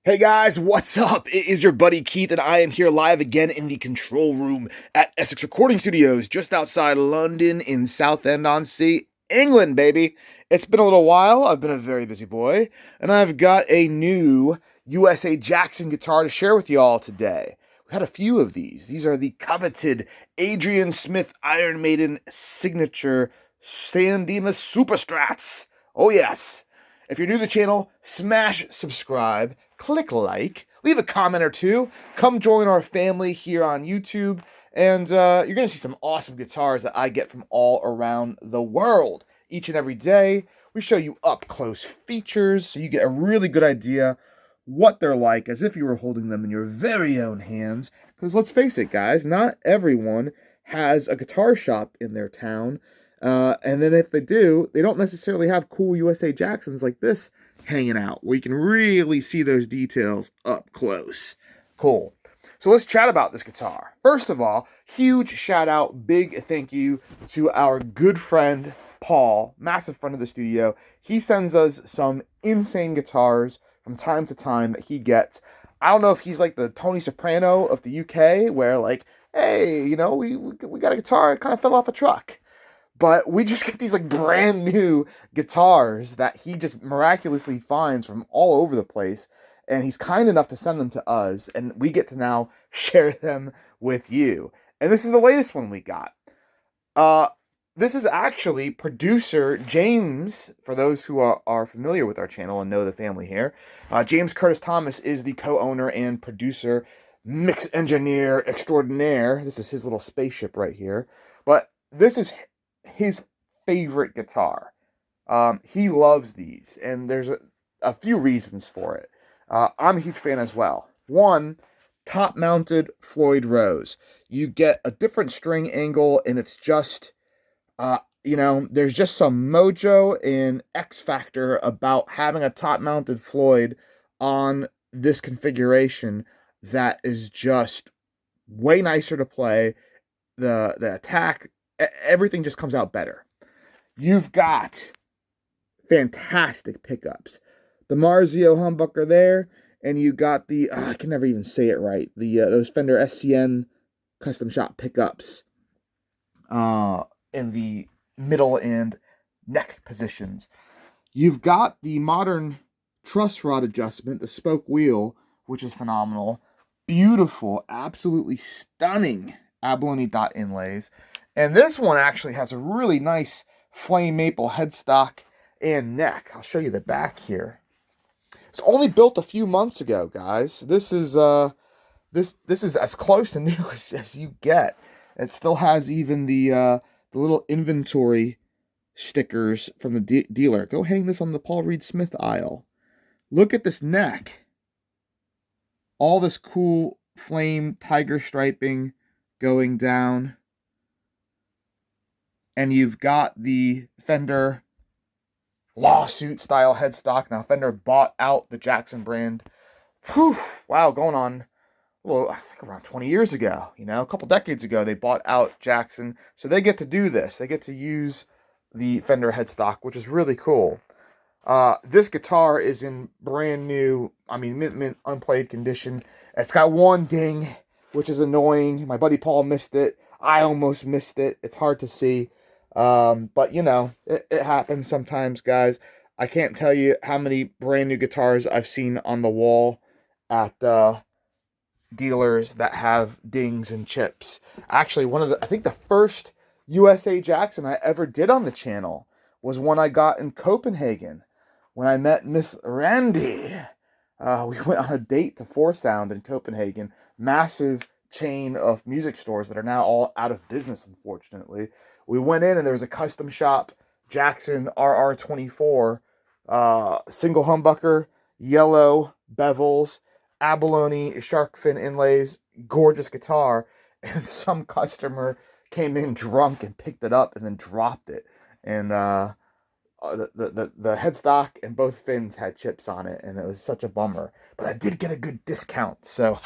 Hey guys, what's up? It is your buddy Keith, and I am here live again in the control room at Essex Recording Studios, just outside London in Southend-on-Sea, England, baby. It's been a little while. I've been a very busy boy, and I've got a new USA Jackson guitar to share with you all today. We've had a few of these. These are the coveted Adrian Smith Iron Maiden Signature Super Strats. Oh yes. If you're new to the channel, smash subscribe, click like, leave a comment or two, come join our family here on YouTube, and you're going to see some awesome guitars that I get from all around the world. Each and every day, we show you up-close features so you get a really good idea what they're like as if you were holding them in your very own hands. Because let's face it, guys, not everyone has a guitar shop in their town. And then if they do, they don't necessarily have cool USA Jacksons like this hanging out, where you can really see those details up close. Cool. So let's chat about this guitar. First of all, huge shout out, big thank you to our good friend Paul, massive friend of the studio. He sends us some insane guitars from time to time that he gets. I don't know if he's like the Tony Soprano of the UK, where like, hey, you know, we got a guitar, it kind of fell off a truck. But we just get these like brand new guitars that he just miraculously finds from all over the place. And he's kind enough to send them to us. And we get to now share them with you. And this is the latest one we got. This is actually producer James, for those who are familiar with our channel and know the family here. James Curtis Thomas is the co-owner and producer, mix engineer extraordinaire. This is his little spaceship right here. But this is his favorite guitar. He loves these, and there's a few reasons for it. I'm a huge fan as well. One, top-mounted Floyd Rose. You get a different string angle, and it's just, there's just some mojo and X factor about having a top-mounted Floyd on this configuration that is just way nicer to play. The attack, everything just comes out better. You've got fantastic pickups. The Marzio humbucker there, and you got the, I can never even say it right, the those Fender SCN custom shop pickups in the middle and neck positions. You've got the modern truss rod adjustment, the spoke wheel, which is phenomenal. Beautiful, absolutely stunning abalone dot inlays. And this one actually has a really nice flame maple headstock and neck. I'll show you the back here. It's only built a few months ago, guys. This is this is as close to new as you get. It still has even the little inventory stickers from the dealer. Go hang this on the Paul Reed Smith aisle. Look at this neck. All this cool flame tiger striping going down. And you've got the Fender lawsuit style headstock. Now, Fender bought out the Jackson brand. Whew, wow, going on, well, I think around 20 years ago, a couple decades ago, they bought out Jackson. So they get to do this. They get to use the Fender headstock, which is really cool. This guitar is in brand new, mint unplayed condition. It's got one ding, which is annoying. My buddy Paul missed it. I almost missed it. It's hard to see. But it happens sometimes, guys. I can't tell you how many brand new guitars I've seen on the wall at dealers that have dings and chips. Actually, I think the first USA Jackson I ever did on the channel was one I got in Copenhagen when I met Miss Randy. We went on a date to Four Sound in Copenhagen. Massive chain of music stores that are now all out of business, unfortunately. We went in and there was a custom shop, Jackson RR24, single humbucker, yellow bevels, abalone shark fin inlays, gorgeous guitar. And some customer came in drunk and picked it up and then dropped it. And the headstock and both fins had chips on it, and it was such a bummer. But I did get a good discount, so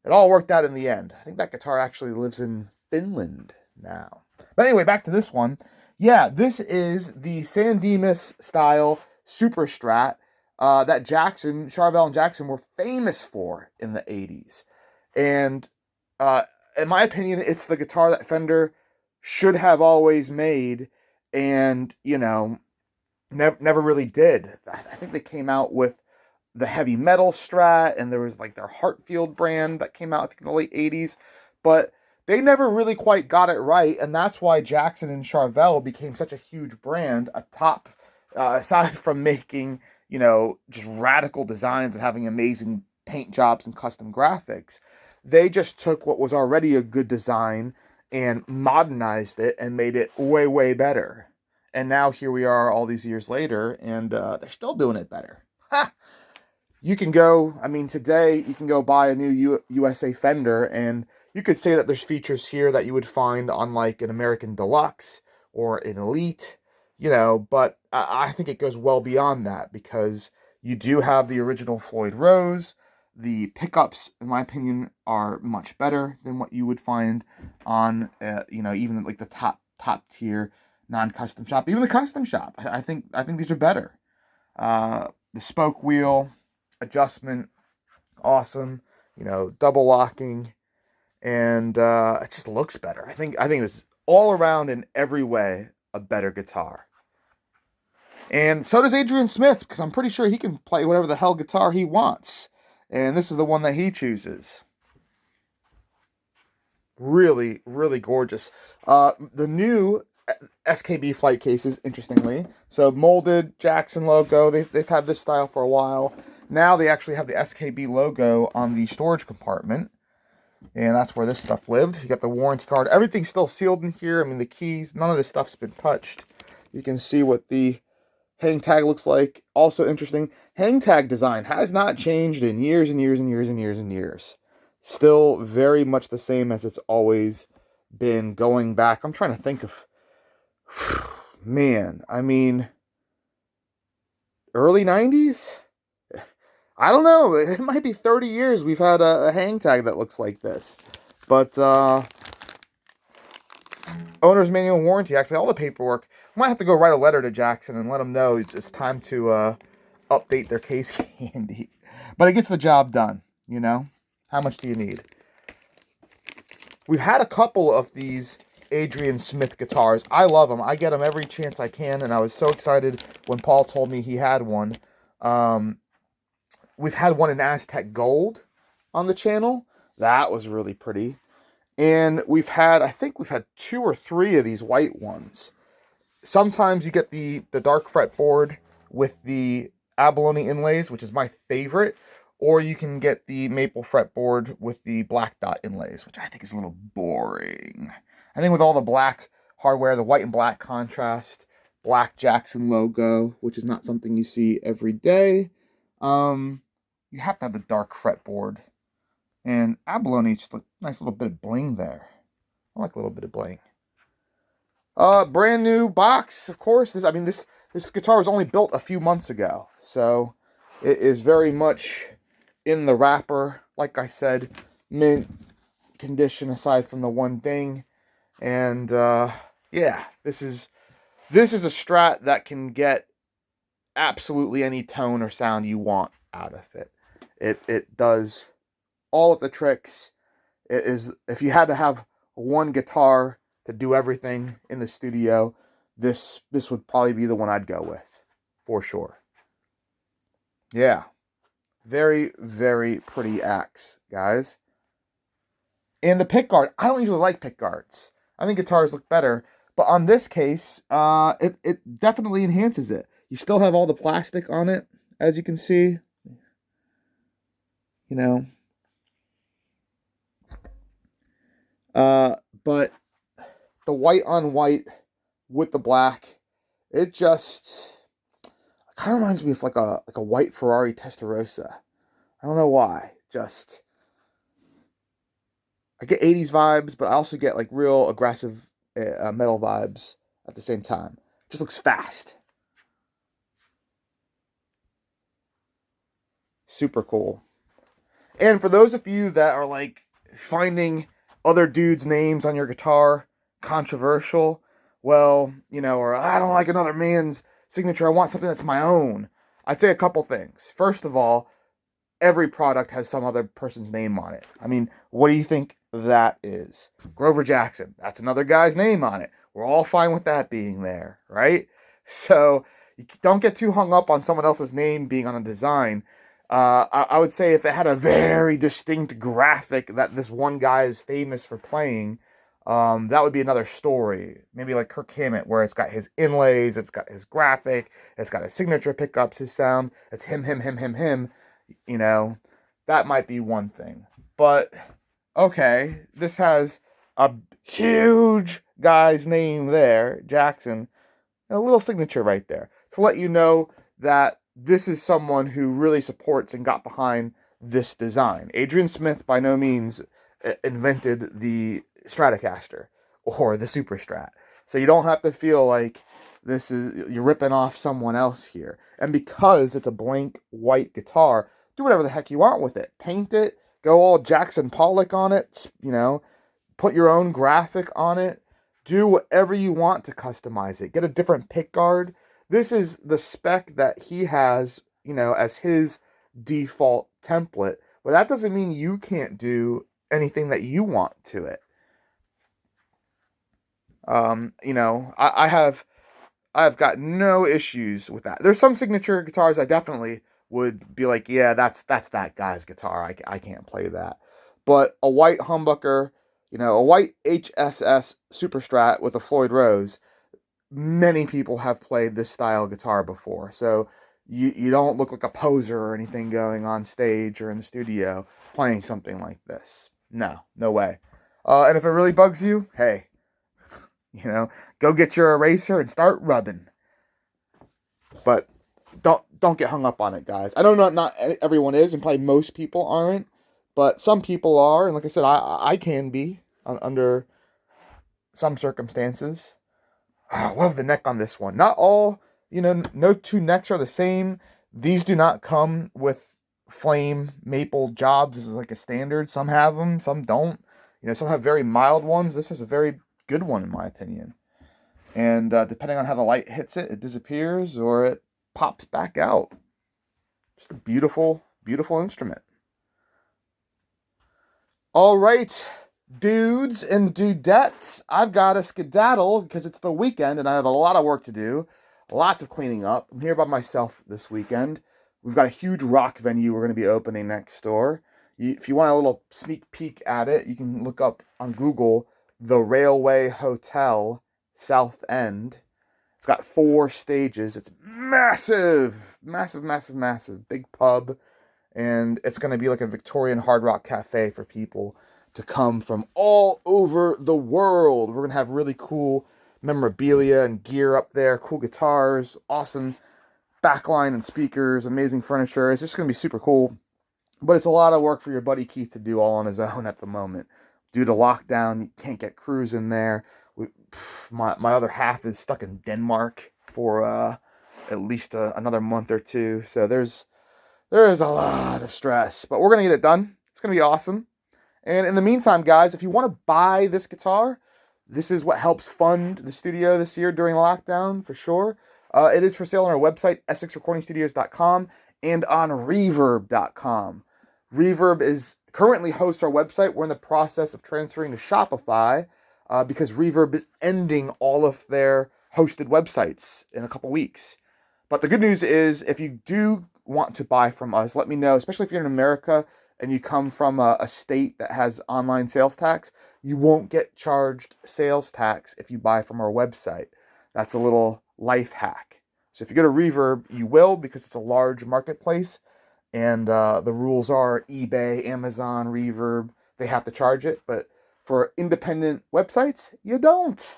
it all worked out in the end. I think that guitar actually lives in Finland now. But anyway, back to this one. Yeah, this is the San Dimas style Super Strat. that Charvel and Jackson were famous for in the 80s. And uh, in my opinion, it's the guitar that Fender should have always made, and, never really did. I think they came out with the heavy metal Strat, and there was like their Hartfield brand that came out, I think, in the late 80s, but they never really quite got it right, and that's why Jackson and Charvel became such a huge brand, aside from making, just radical designs and having amazing paint jobs and custom graphics. They just took what was already a good design and modernized it and made it way, way better. And now here we are all these years later, and they're still doing it better. Ha! You can go, I mean, today you can go buy a new USA Fender, and you could say that there's features here that you would find on like an American Deluxe or an Elite, but I think it goes well beyond that, because you do have the original Floyd Rose. The pickups, in my opinion, are much better than what you would find on, even like the top tier non-custom shop, even the custom shop. I think these are better. The spoke wheel adjustment, awesome. Double locking, and it just looks better. I think this is all around in every way a better guitar. And so does Adrian Smith, because I'm pretty sure he can play whatever the hell guitar he wants. And this is the one that he chooses. Really, really gorgeous. The new SKB flight cases, interestingly. So molded Jackson logo. They've had this style for a while. Now they actually have the SKB logo on the storage compartment. And that's where this stuff lived. You got the warranty card. Everything's still sealed in here. I mean, the keys, none of this stuff's been touched. You can see what the hang tag looks like. Also interesting, hang tag design has not changed in years and years and years and years and years. Still very much the same as it's always been, going back. I'm trying to think of, man, I mean, early 90s? I don't know. It might be 30 years we've had a hang tag that looks like this. But owner's manual warranty, actually, all the paperwork. I might have to go write a letter to Jackson and let them know it's time to update their case candy. But it gets the job done, How much do you need? We've had a couple of these Adrian Smith guitars. I love them. I get them every chance I can, and I was so excited when Paul told me he had one. We've had one in Aztec Gold on the channel. That was really pretty. And I think we've had 2 or 3 of these white ones. Sometimes you get the dark fretboard with the abalone inlays, which is my favorite. Or you can get the maple fretboard with the black dot inlays, which I think is a little boring. I think with all the black hardware, the white and black contrast, black Jackson logo, which is not something you see every day, you have to have the dark fretboard. And abalone, just a nice little bit of bling there. I like a little bit of bling. Brand new box, of course. This guitar was only built a few months ago, so it is very much in the wrapper. Like I said, mint condition aside from the one thing. And yeah, this is a Strat that can get absolutely any tone or sound you want out of it. It does all of the tricks. It is, if you had to have one guitar to do everything in the studio, this would probably be the one I'd go with, for sure. Yeah. Very, very pretty axe, guys. And the pickguard, I don't usually like pickguards. I think guitars look better, but on this case, it definitely enhances it. You still have all the plastic on it, as you can see. But the white on white with the black, it just kind of reminds me of like a white Ferrari Testarossa. I don't know why. Just, I get 80s vibes, but I also get like real aggressive metal vibes at the same time. Just looks fast. Super cool. And for those of you that are like finding other dudes' names on your guitar controversial, well, or I don't like another man's signature, I want something that's my own. I'd say a couple things. First of all, every product has some other person's name on it. I mean, what do you think that is? Grover Jackson, that's another guy's name on it. We're all fine with that being there, right? So you don't get too hung up on someone else's name being on a design. I would say if it had a very distinct graphic that this one guy is famous for playing, that would be another story. Maybe like Kirk Hammett, where it's got his inlays, it's got his graphic, it's got his signature pickups, his sound. It's him. You know, that might be one thing. But okay, this has a huge guy's name there, Jackson, and a little signature right there to let you know that this is someone who really supports and got behind this design. Adrian Smith by no means invented the Stratocaster or the Super Strat. So you don't have to feel like you're ripping off someone else here. And because it's a blank white guitar, do whatever the heck you want with it. Paint it, go all Jackson Pollock on it, put your own graphic on it. Do whatever you want to customize it. Get a different pick guard. This is the spec that he has, as his default template. But that doesn't mean you can't do anything that you want to it. I've got no issues with that. There's some signature guitars I definitely would be like, yeah, that's that guy's guitar. I can't play that. But a white humbucker, a white HSS Super Strat with a Floyd Rose, many people have played this style guitar before. So you don't look like a poser or anything going on stage or in the studio playing something like this. No way. And if it really bugs you, hey, go get your eraser and start rubbing. But don't get hung up on it, guys. I know not everyone is, and probably most people aren't, but some people are, and like I said, I can be under some circumstances. I love the neck on this one. Not all, no two necks are the same. These do not come with flame maple jobs. This is like a standard. Some have them, some don't. Some have very mild ones. This has a very good one, in my opinion. And depending on how the light hits it, it disappears or it pops back out. Just a beautiful, beautiful instrument. All right, dudes and dudettes, I've got a skedaddle because it's the weekend and I have a lot of work to do. Lots of cleaning up. I'm here by myself this weekend. We've got a huge rock venue we're going to be opening next door. If you want a little sneak peek at it, you can look up on Google the Railway Hotel South End. It's got 4 stages. It's massive, big pub, and it's going to be like a Victorian hard rock cafe for people to come from all over the world. We're going to have really cool memorabilia and gear up there, cool guitars, awesome backline and speakers, amazing furniture. It's just going to be super cool, but it's a lot of work for your buddy Keith to do all on his own at the moment. Due to lockdown, you can't get crews in there. My other half is stuck in Denmark for at least another month or two. So there is a lot of stress, but we're going to get it done. It's going to be awesome. And in the meantime, guys, if you want to buy this guitar, this is what helps fund the studio this year during lockdown, for sure. It is for sale on our website, EssexRecordingStudios.com, and on Reverb.com. Reverb is currently hosts our website. We're in the process of transferring to Shopify because Reverb is ending all of their hosted websites in a couple weeks. But the good news is, if you do want to buy from us, let me know, especially if you're in America and you come from a state that has online sales tax. You won't get charged sales tax if you buy from our website. That's a little life hack. So if you go to Reverb, you will, because it's a large marketplace. And the rules are eBay, Amazon, Reverb, they have to charge it. But for independent websites, you don't.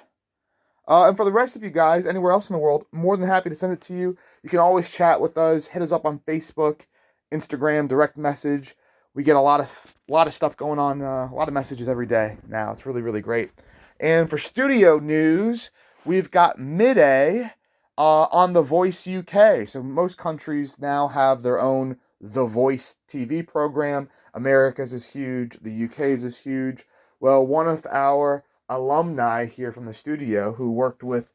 And for the rest of you guys, anywhere else in the world, more than happy to send it to you. You can always chat with us. Hit us up on Facebook, Instagram, direct message. We get a lot of stuff going on, a lot of messages every day now. It's really, really great. And for studio news, we've got Midday on The Voice UK. So most countries now have their own The Voice TV program. America's is huge. The UK's is huge. Well, one of our alumni here from the studio who worked with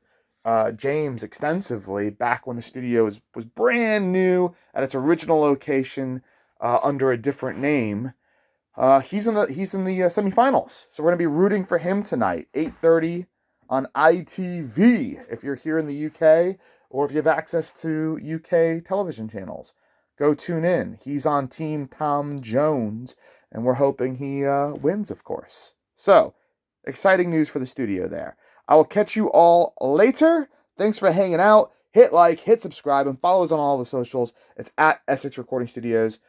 James extensively back when the studio was brand new at its original location under a different name. He's in the semifinals, so we're gonna be rooting for him tonight, 8:30 on ITV. If you're here in the UK, or if you have access to UK television channels, go tune in. He's on Team Tom Jones, and we're hoping he wins, of course. So exciting news for the studio there. I will catch you all later. Thanks for hanging out. Hit like, hit subscribe, and follow us on all the socials. It's at Essex Recording Studios.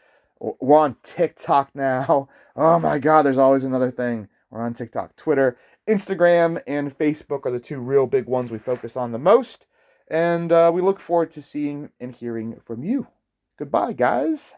We're on TikTok now. Oh my God, there's always another thing. We're on TikTok, Twitter, Instagram, and Facebook are the two real big ones we focus on the most. And we look forward to seeing and hearing from you. Goodbye, guys.